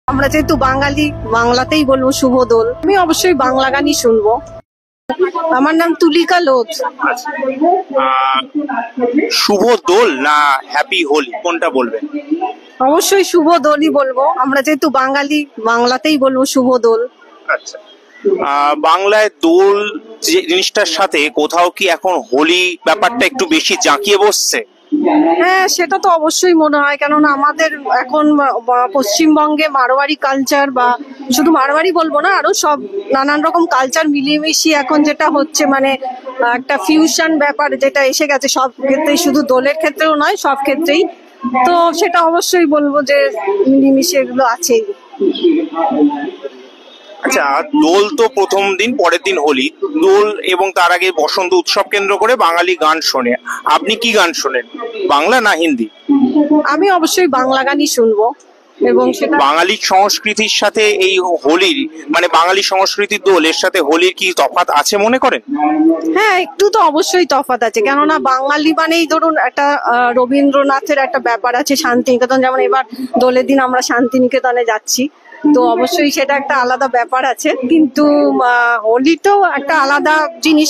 আমরা যেহেতু বাঙালি, বাংলাতেই বলবো শুভ দোল। আমি অবশ্যই বাংলা গানই শুনবো। আমার নাম তুলিকা লোধ। শুভ দোল না হ্যাপি হোলি কোনটা বলবেন? অবশ্যই শুভ দোলই বলবো। আমরা যেহেতু বাঙালি, বাংলাতেই বলবো শুভ দোল। আচ্ছা, বাংলায় দোল যে জিনিসটার সাথে কোথাও কি এখন হোলি ব্যাপারটা একটু বেশি জাঁকিয়ে বসছে? হ্যাঁ, সেটা তো অবশ্যই মনে হয়, কেননা আমাদের এখন পশ্চিমবঙ্গে মারোয়ারি কালচার, বা শুধু মারোয়ারি বলবো না, আরো সব নানান রকম কালচার মিলিয়ে মিশিয়ে এখন যেটা হচ্ছে, মানে একটা ফিউশন ব্যাপার যেটা এসে গেছে সব ক্ষেত্রেই, শুধু দোলের ক্ষেত্রেও নয়, সব ক্ষেত্রেই। তো সেটা অবশ্যই বলবো যে মিলিয়ে এগুলো আছে। আচ্ছা, দোল তো প্রথম দিন, পরের দিন হোলি। দোল এবং তার আগে বসন্ত উৎসব কেন্দ্র করে বাঙালি গান শোনে। আপনি কি গান শোনেন, বাংলা না হিন্দি? আমি অবশ্যই বাংলা গানই শুনবো। এবং সেটা বাঙালি সংস্কৃতির সাথে এই হোলির, মানে বাঙালি সংস্কৃতির দোল এর সাথে হোলির কি তফাৎ আছে মনে করেন? হ্যাঁ, একটু তো অবশ্যই তফাৎ আছে, কেননা বাঙালি মানেই ধরুন একটা রবীন্দ্রনাথের একটা ব্যাপার আছে, শান্তিনিকেতন। যেমন এবার দোলের দিন আমরা শান্তিনিকেতনে যাচ্ছি, তো অবশ্যই সেটা একটা আলাদা ব্যাপার আছে। কিন্তু হোলি তো একটা আলাদা জিনিস।